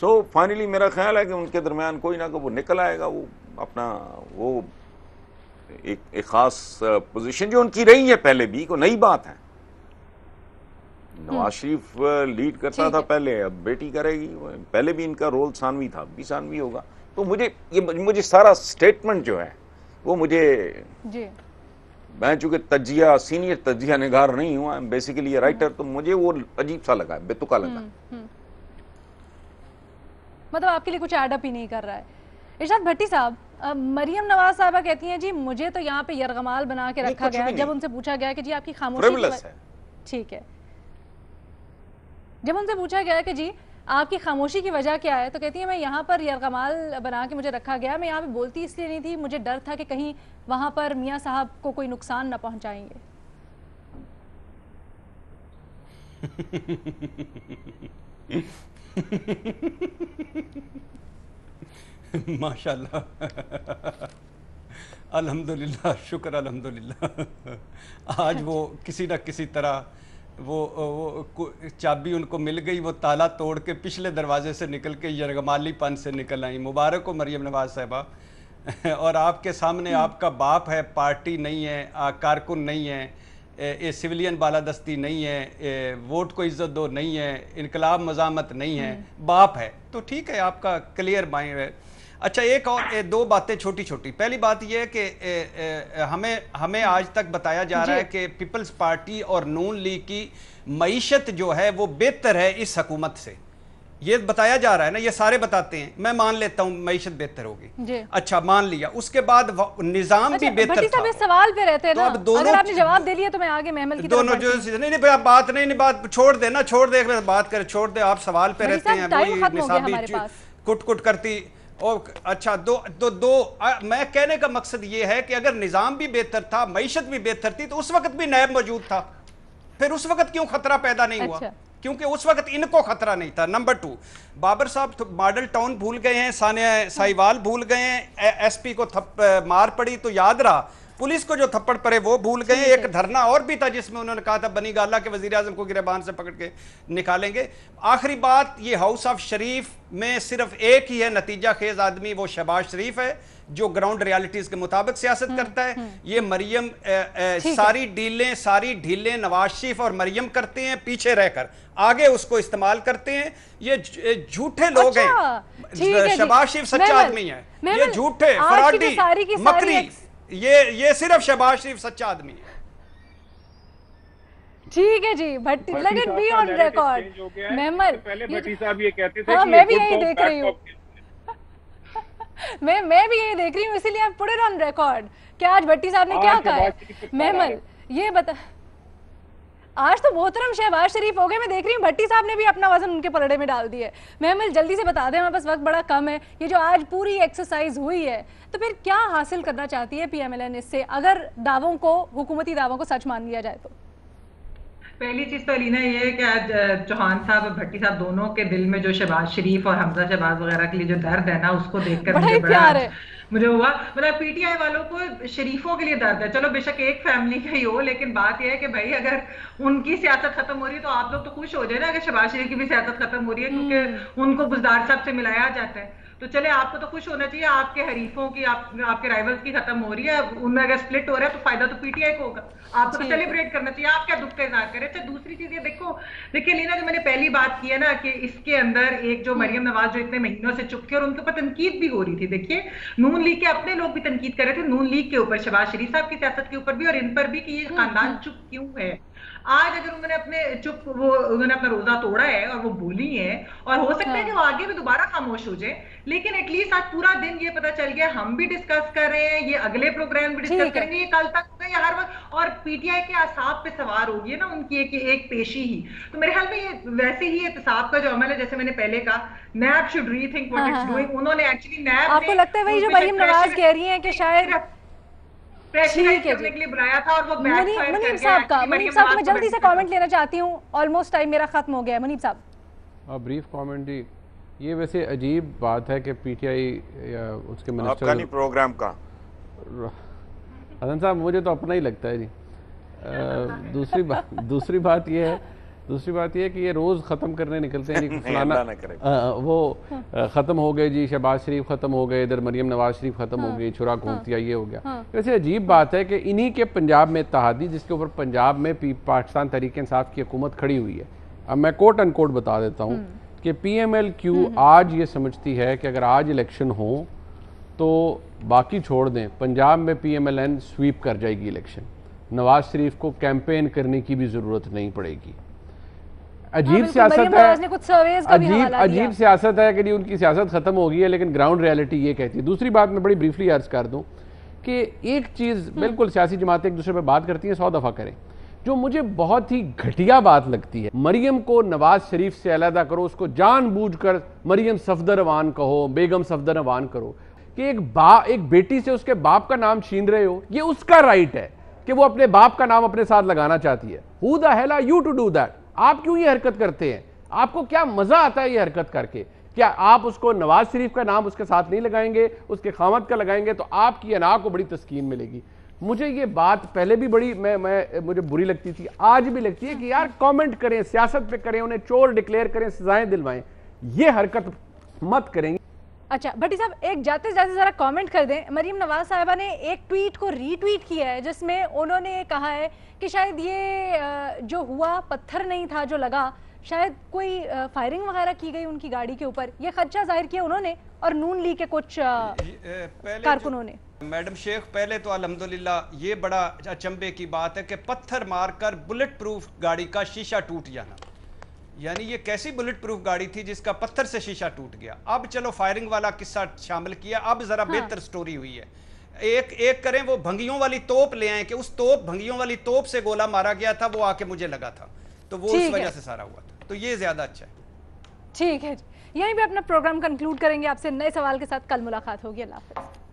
F: सो फाइनली मेरा ख्याल है कि उनके दरमियान कोई ना कोई वो निकल आएगा, वो अपना वो एक ख़ास पोजीशन जो उनकी रही है पहले भी, को नई बात है, नवाज शरीफ लीड करता था पहले, अब बेटी करेगी। पहले भी इनका रोल सानवी था, अब भी सानवी होगा। तो मुझे सारा स्टेटमेंट जो है वो मुझे
A: जी,
F: मैं चूंकि सीनियर तजिया निगार नहीं हुआ, बेसिकली ये राइटर, तो मुझे वो अजीब सा लगा, बेतुका लगा।
A: मतलब आपके लिए कुछ एडअप ही नहीं कर रहा है। इरशाद भट्टी साहब, मरियम नवाज साहबा कहती हैं जी मुझे तो यहाँ पे यरगमाल बना के रखा गया। जब उनसे पूछा गया कि जी आपकी खामोशी, ठीक है, जब उनसे पूछा गया कि जी आपकी खामोशी की वजह क्या है, तो कहती है मैं यहाँ पर यरगमाल बना के मुझे रखा गया, मैं यहाँ पे बोलती इसलिए नहीं थी, मुझे डर था कि कहीं वहाँ पर मियाँ साहब को कोई नुकसान ना पहुँचाएंगे।
D: माशाल्लाह, अल्हम्दुलिल्लाह, शुक्र अल्हम्दुलिल्लाह। आज वो किसी न किसी तरह वो चाबी उनको मिल गई, वो ताला तोड़ के पिछले दरवाजे से निकल के यरगमालीपन से निकल आई। मुबारक हो मरियम नवाज साहिबा। और आपके सामने आपका बाप है, पार्टी नहीं है, कारकुन नहीं है, ये सिविलियन बालादस्ती नहीं है, वोट को इज्जत दो नहीं है, इनकलाब मजामत नहीं है, बाप है, तो ठीक है, आपका क्लियर माइंड है। अच्छा, एक और दो बातें छोटी छोटी। पहली बात यह है कि हमें आज तक बताया जा रहा है कि पीपल्स पार्टी और नून लीग की मईशत जो है वो बेहतर है इस हुकूमत से, ये बताया जा रहा है ना, ये सारे बताते हैं, मैं मान लेता हूं मईशत बेहतर होगी। अच्छा, मान लिया, उसके बाद निजाम भी बेहतर था।
A: सवाल पे रहते हैं
D: तो
A: ना,
D: अब दोनों,
A: अगर आपने जवाब दे लिया तो मैं आगे महमल की
D: दोनों जो नहीं भाई, आप बात नहीं बात छोड़ देना, छोड़ दे, बात कर, छोड़ दे, आप सवाल पे रहते हैं, कुट कुट करती। और अच्छा, मैं कहने का मकसद ये है कि अगर निजाम भी बेहतर था, मईशत भी बेहतर थी, तो उस वक्त भी नैब मौजूद था, फिर उस वक्त क्यों खतरा पैदा नहीं हुआ? क्योंकि उस वक्त इनको खतरा नहीं था। नंबर 2, बाबर साहब तो मॉडल टाउन भूल गए हैं, सानिया साहिवाल भूल गए हैं, एसपी को मार पड़ी तो याद रहा, पुलिस को जो थप्पड़ पड़े वो भूल गए। एक धरना और भी था जिसमें उन्होंने कहा था बनी गाला के वजीर आजम को गिरबान से पकड़ के निकालेंगे। आखिरी बात, ये हाउस ऑफ शरीफ में सिर्फ एक ही है नतीजा खेज आदमी, वो शहबाज शरीफ है, जो ग्राउंड रियलिटीज के मुताबिक सियासत करता है। ये मरियम सारी ढीलें नवाज शरीफ और मरियम करते हैं, पीछे रहकर आगे उसको इस्तेमाल करते हैं। ये झूठे लोग हैं। शहबाज शरीफ सच्चा आदमी है, ये झूठे फराडी मकरी, ये सिर्फ शहबाज शरीफ सच्चा आदमी है।
A: ठीक है जी, but let it be on record. महमल,
G: पहले भट्टी साहब ये कहते थे कि
A: मैं भी यही देख रही हूँ, मैं भी यही देख रही हूँ, इसीलिए आप पुट इट ऑन रिकॉर्ड। क्या आज भट्टी साहब ने क्या कहा है? महमल, ये बता, आज तो मोहतरम शहबाज शरीफ हो गए, मैं देख रही हूँ भट्टी साहब ने भी अपना वजन उनके पलड़े में डाल दिया है। महमल, जल्दी से बता दें, हमारे पास वक्त बड़ा कम है। ये जो आज पूरी एक्सरसाइज हुई है, तो फिर क्या हासिल करना चाहती है PMLN इससे, अगर दावों को, हुकूमती दावों को सच मान लिया जाए तो?
E: पहली चीज तो अलीना ये है कि आज चौहान साहब और भट्टी साहब दोनों के दिल में जो शहबाज शरीफ और हमजा शहबाज वगैरह के लिए जो दर्द है ना, उसको देखकर मुझे हुआ, मतलब PTI वालों को शरीफों के लिए दर्द है। चलो बेशक एक फैमिली का ही हो, लेकिन बात यह है कि भाई अगर उनकी सियासत खत्म हो रही है तो आप लोग तो खुश हो जाए ना, अगर शहबाज शरीफ की भी सियासत खत्म हो रही है, क्योंकि उनको बुजदार साहब से मिलाया जाता है। तो चले, आपको तो खुश होना चाहिए, आपके हरीफों की, आपके राइवल्स की खत्म हो रही है, उनमें अगर स्प्लिट हो रहा है तो फायदा तो PTI को होगा, आपको तो सेलिब्रेट करना चाहिए, आप क्या दुख का इजहार करें। अच्छा, दूसरी चीज ये देखिए लीना, जो मैंने पहली बात की है ना, कि इसके अंदर एक जो मरियम नवाज जो इतने महीनों से चुप थी और उनके ऊपर तनकीद भी हो रही थी। देखिए, नून लीग के अपने लोग भी तनकीद कर रहे थे, नून लीग के ऊपर, शहबाज शरीफ साहब की सियासत के ऊपर भी और इन पर भी, कि ये खानदान चुप क्यों है। आज अगर उन्होंने अपना रोजा तोड़ा है और वो बोली है, और हो सकता है कि वो आगे भी दोबारा खामोश हो जाए, लेकिन एटलीस्ट आज पूरा दिन ये पता चल गया, हम भी डिस्कस कर रहे हैं, ये अगले प्रोग्राम भी डिस्कस करेंगे, ये कल तक होगा, ये हर वक्त, और PTI के आसाब पे सवार होगी ना उनकी एक पेशी ही। तो मेरे ख्याल में ये वैसे ही एहतसाब का जो अमल है, जैसे मैंने पहले कहा, NAB should rethink what it's doing. उन्होंने एक्चुअली नैब,
A: आपको लगता है वही जो मरियम नवाज कह रही है कि शायद
E: करने के लिए बुलाया था और वो बैकफायर कर गया।
A: मुनीब साहब, मैं जल्दी से कमेंट लेना चाहती हूँ, ऑलमोस्ट टाइम मेरा खत्म हो गया है। मुनीब साहब,
C: ब्रीफ कमेंट जी। ये वैसे अजीब बात है कि PTI या उसके मिनिस्टर,
F: आपका नहीं प्रोग्राम का,
C: हसन साहब, मुझे तो अपना ही लगता है जी। दूसरी बात ये है दूसरी बात यह है कि ये रोज़ ख़त्म करने निकलते हैं जी फलाना
F: अल्लाह ना करे।
C: वो ख़त्म हो गए जी, शहबाज शरीफ ख़त्म हो गए, इधर मरीम नवाज शरीफ ख़त्म हो गई, छुरा घूमतिया ये हो गया। वैसे अजीब बात है कि इन्हीं के पंजाब में इत्तेहादी, जिसके ऊपर पंजाब में पाकिस्तान तहरीक इंसाफ की हुकूमत खड़ी हुई है। अब मैं कोट अनकोट बता देता हूँ कि PMLQ आज ये समझती है कि अगर आज इलेक्शन हो तो बाकी छोड़ दें, पंजाब में PMLN स्वीप कर जाएगी इलेक्शन, नवाज शरीफ को कैंपेन करने की भी ज़रूरत नहीं पड़ेगी। अजीब सियासत है, अजीब सियासत है कि उनकी सियासत खत्म हो गई है, लेकिन ग्राउंड रियलिटी ये कहती है। दूसरी बात मैं बड़ी ब्रीफली अर्ज कर दूं कि एक चीज़ बिल्कुल सियासी जमातें एक दूसरे पर बात करती हैं 100 दफ़ा करें, जो मुझे बहुत ही घटिया बात लगती है, मरियम को नवाज शरीफ से अलहदा करो, उसको जानबूझकर मरियम सफदर अवान कहो, बेगम सफदर अवान करो, कि एक बेटी से उसके बाप का नाम छीन रहे हो, ये उसका राइट है कि वो अपने बाप का नाम अपने साथ लगाना चाहती है। Who the hell are you to do that? आप क्यों ये हरकत करते हैं? आपको क्या मजा आता है ये हरकत करके? क्या आप उसको नवाज शरीफ का नाम उसके साथ नहीं लगाएंगे, उसके खामद का लगाएंगे तो आपकी अना को बड़ी तस्कीन मिलेगी। मुझे ये बात पहले भी बड़ी मुझे बुरी लगती थी, आज भी लगती है कि यार कमेंट करें, सियासत पे करें, उन्हें चोर डिक्लेयर करें, सजाएं दिलवाएं, ये हरकत मत करेंगे।
A: अच्छा भट्टी साहब, एक जाते जाते जरा कमेंट कर दें। मरीम नवाज साहिबा ने एक ट्वीट को रीट्वीट किया है जिसमें उन्होंने कहा है कि शायद ये जो हुआ पत्थर नहीं था जो लगा, शायद कोई फायरिंग वगैरह की गई उनकी गाड़ी के ऊपर, ये खदशा जाहिर किया उन्होंने और नून लीग के कुछ कारकुनों ने।
D: मैडम शेख, पहले तो अल्हम्दुलिल्लाह ये बड़ा अचंभे की बात है कि पत्थर मारकर बुलेट प्रूफ गाड़ी का शीशा टूट जाना, यानी ये कैसी बुलेट प्रूफ गाड़ी थी जिसका पत्थर से शीशा टूट गया। अब चलो फायरिंग वाला किस्सा शामिल किया, अब जरा बेहतर स्टोरी हुई है। एक करें वो भंगियों वाली तोप ले आए कि उस भंगियों वाली तोप से गोला मारा गया था, वो आके मुझे लगा था, तो वो उस वजह से सारा हुआ था, तो ये ज्यादा अच्छा है।
A: ठीक है, यहीं पे अपना प्रोग्राम कंक्लूड करेंगे। आपसे नए सवाल के साथ कल मुलाकात होगी। अल्लाह हाफ़िज़।